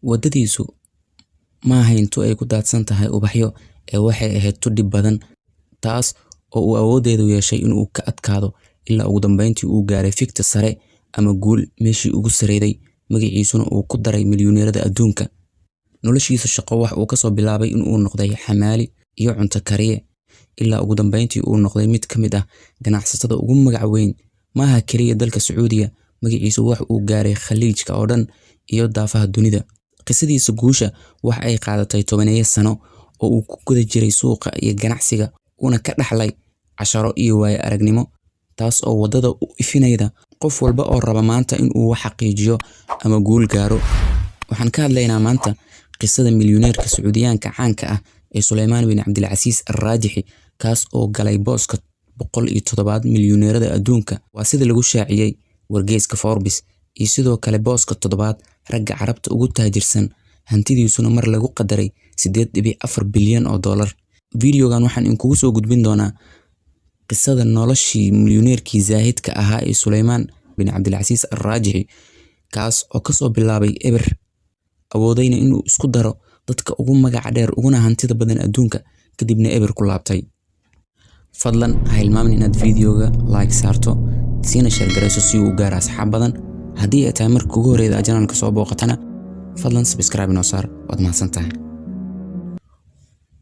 Wadadiisu ma ahayn tu ay ku daadsan tahay ubaxyo ee waxay ahayd tu dhib badan, taas oo uu awoodeedu yeeshay in uu ka adkaado ilaa ugu dambeyntii uu gaaray fikta sare ama guul meeshii ugu sareyday, magaciisuna uu ku daray milyaneerada adduunka. Noloshiisa shaqo wax uu ka soo bilaabay in uu noqday xamaali iyo cunto kariye, ilaa ugu dambeyntii uu noqday mid ka mid ah ganacsatada ugu magac weyn maaha kaliya dalka Sacuudiga, magaciisu wax uu gaaray khaliijka oo dhan iyo daafaha dunida. Qisadiisa guusha wax ay qaadatay 10 sano oo uu ku guda jiray suuqa iyo ganacsiga, una ka dhaxlay casharo iyo waayo aragnimo, taas oo wadada u ifinayda qof walba oo raba maanta in uu wax xaqiijiyo ama guul gaaro. Waxaan ka hadlaynaa maanta qisada milyaneerka Sacuudiyaanka caanka ah ee Suleymaan bin Cabdilcasiis Al-Raajixi, kaas oo galay booska 107 milyaneerada adduunka. Waa sida lagu shaaciyay wargeyska Forbes, iyo sidoo kale booska 7 ragga Carabta ugu taajirsan, hantidiisuna mar lagu qadaray 8.4 bilyan oo dollar. Videogan waxaan inkugu soo gudbin doonaa qisada noloshii milyaneerkii zaahidka ahaa ee Suleymaan bin Cabdilcasiis Al-Raajixi, kaas oo ka soo bilaabay eber, awoodayna inuu isku daro dadka ugu magaca dheer uguna hantida badan adduunka, kadibna eber ku laabtay. Fadlan ha hilmaamin inaad videoga like saarto, siina share garayso si uu u gaaro asxaab badan. Haddii ay tahay markii ugu horreysay channelka soo booqatana, fadlan subscribe inoo saar, waad mahadsantahay.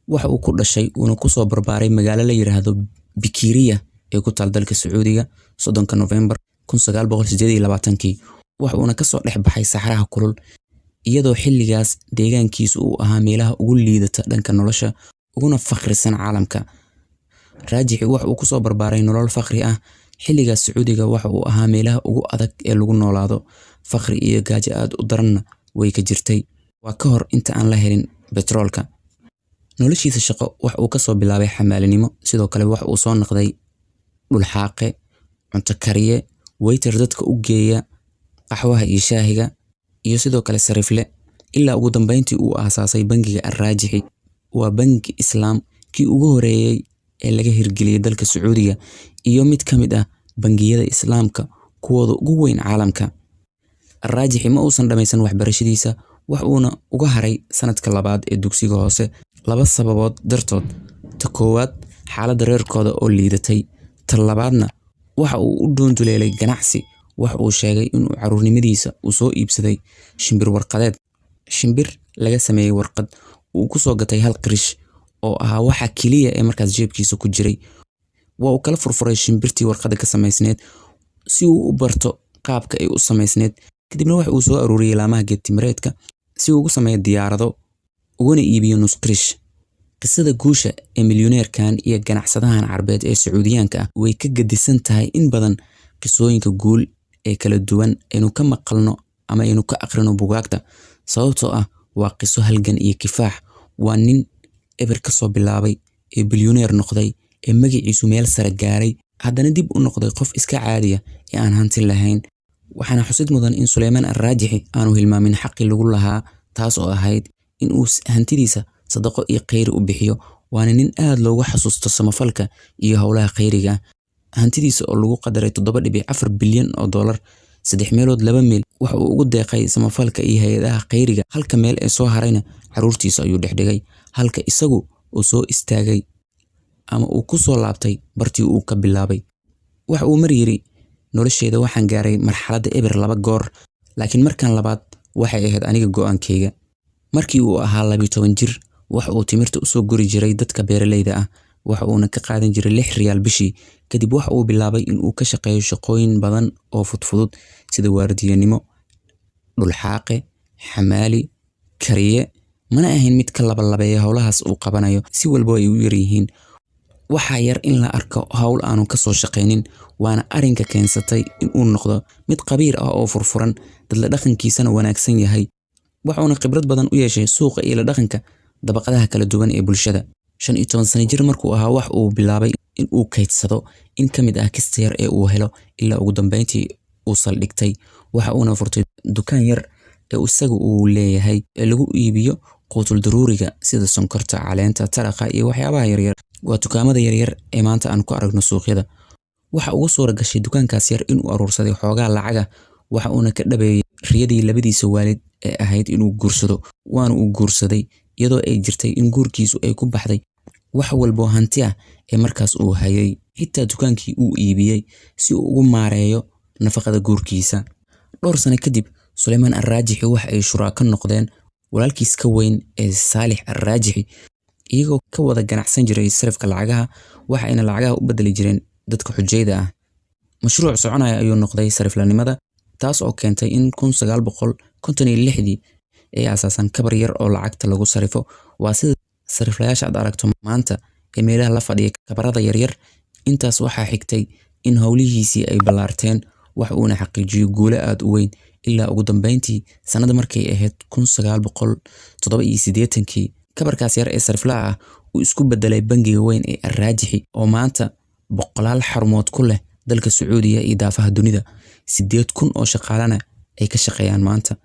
Waxa uu ku dhashay uuna ku soo barbaaray magaalo la yiraahdo Bikiriya ee ku taal dalka Sacuudiga 3 November 1928. Waxa uuna ka soo dhex baxay saxaraha kulul, iyadoo xilligaas deegaankiisu uu ahaa meelaha ugu liidata dhanka nolosha uguna faqrisan caalamka. Raajixi waxa uu ku soo barbaaray nolol faqri ah. Xilligaas Sacuudiga waxa uu ahaa meelaha ugu adag ee lagu noolaado, faqri iyo gaajo aad u daranna way ka jirtay. Waa ka hor inta aan la helin petroolka. Noloshiisa shaqo wax uu ka soo bilaabay xamaalinimo, sidoo kale wax uu soo noqday dhulxaaqe, cunto kariye, waiter dadka u geeya qaxwaha iyo shaahiga, iyo sidoo kale sarifle, ilaa ugu dambeyntii uu aasaasay bangiga Al-Raajixi. Waa bangi Islaam kii ugu horeeyay ee laga hirgeliyay dalka Sacuudiga iyo mid ka mid ah bangiyada Islaamka kuwooda ugu weyn caalamka. Al-Raajixi ma uusan dhamaysan waxbarashadiisa, wax uuna uga haray sanadka labaad ee dugsiga hoose 2 sababood dartood. Ta koowaad, xaaladda reerkooda oo liidatay. Ta labaadna, waxa uu u doonduleelay ganacsi. Wax uu sheegay inuu caruurnimadiisa u soo iibsaday shimbir warqadeed, shimbir laga sameeyay warqad uu ku soo gatay 1 qirish oo ahaa waxa kaliya ee markaas jeebkiisa ku jiray. Waa uu kala furfuray shimbirtii warqadda ka samaysneed si uu u barto qaabka ay u samaysneed, kadibna wax uu soo aruuriyay laamaha geed timireedka si uu ugu sameeyo diyaarado uguna iibiyo nus qirish. Qisada guusha ee milyaneerkan iyo ganacsadahan Carbeed ee Sacuudiyaanka ah way ka gadisan tahay in badan qisooyinka guul ee kala duwan aynu ka maqalno ama aynu ka aqrino buugaagta, sababtoo ah waa qiso halgan iyo kifaax. Waa nin eber ka soo bilaabay ee bilyaneer noqday, ee magaciisu meel sare gaaray, haddana dib u noqday qof iska caadiya ee aan hanti lahayn. Waxaana xusid mudan in Suleymaan Al-Raajixi aanu hilmaamin xaqii lagu lahaa, taas oo ahayd in uu hantidiisa sadaqo iyo khayr u bixiyo. Waana nin aad loogu xasuusto samafalka iyo howlaha khayriga. Hantidiisa oo lagu qadaray 7.4 bilyan oo dollar, 3 meelood 2 meel waxa uu ugu deeqay samafalka iyo hay'adaha khayriga, halka meel ee soo harayna caruurtiisa ayuu dhexdhigay, halka isagu uu soo istaagay ama uu ku soo laabtay bartii uu ka bilaabay. Waxa uu mar yiri, nolosheeda waxaan gaaray marxaladda eber 2 goor, laakiin markan labaad waxay ahayd aniga go'aankeyga. Markii uu ahaa 12 jir, waxa uu timirta u soo guri jiray dadka beeraleyda ah, waxa uuna ka qaadan jiray 6 riyaal bishii. Kadib waxa uu bilaabay in uu ka shaqeeyo shaqooyin badan oo fudfudud sida waardiyanimo, dhulxaaqe, xamaali, kariye. Mana ahayn mid ka labalabeeya howlahaas uu qabanayo, si walba ay u yar yihiin. Waxa yar in la arko hawl aanu ka soo shaqeynin, waana arinka keensatay in uu noqdo mid qabiir ah oo furfuran, dad la dhaqankiisana wanaagsan yahay. Waxauna khibrad badan u yeeshay suuqa iyo la dhaqanka dabaqadaha kala duwan ee bulshada. 15 sano jir markuu ahaa, wax uu bilaabay in uu kaydsado in ka mid ah kista yar ee uu helo, ilaa ugu dambeyntii uu saldhigtay. Waxa uuna furtay dukaan yar ee isagu uu leeyahay ee lagu iibiyo quutul daruuriga sida sonkorta, caleenta, taraqa iyo waxyaabaha yaryar. Waa dukaamada yaryar ee maanta aan ku aragno suuqyada. Waxa ugu suura gashay dukaankaas yar in uu aruursaday xoogaa lacaga, waxa uuna ka dhabeeyay riyadii labadiisa waalid ee ahayd inuu guursado, waana uu guursaday iyadoo ay jirtay in guurkiisu ay ku baxday wax walbo hanti ah ee markaas uu hayay, xitaa dukaankii uu iibiyey si uu ugu maareeyo nafaqada guurkiisa. Dhowr sano kadib, Suleymaan Arraajixi waxa ay shuraako noqdeen walaalkiis ka weyn ee Saalix Arraajixi, iyagoo ka wada ganacsan jiray sarifka lacagaha, waxayna lacagaha u bedeli jireen dadka xujayda ah. Mashruuc soconaya ayuu noqday sariflanimada, taas oo keentay in 1956 ay aasaasan kabar yar oo lacagta lagu sarifo. Waa sida sariflayaasha aad aragto maanta ee meelaha la fadhiya kabarada yaryar. Intaas waxaa xigtay in howlihiisii ay ballaarteen, wax uuna xaqiijiyo guulo aad u weyn ilaa ugu dambeyntii sanada markay ahayd 1987 kabarkaas yar ee sariflaha ah uu isku bedelay bangiga weyn ee Arraajixi oo maanta boqolaal xarumood ku leh dalka Sacuudiga iyo daafaha dunida, 8,000 oo shaqaalana ay ka shaqeeyaan maanta.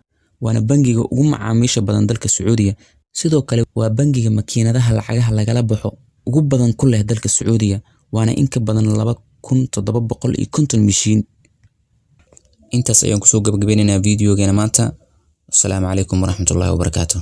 Waana bangiga ugu macaamiisha badan dalka Sacuudiga, sidoo kale waa bangiga makiinadaha lacagaha lagala baxo ugu badan ku leh dalka Sacuudiga, waana in ka badan 2,750 mishiin. Intaas ayaan kusoo gabagabaynaynaa videogeena maanta. Assalaamu calaykum waraxmatullaahi wabarakaatuh.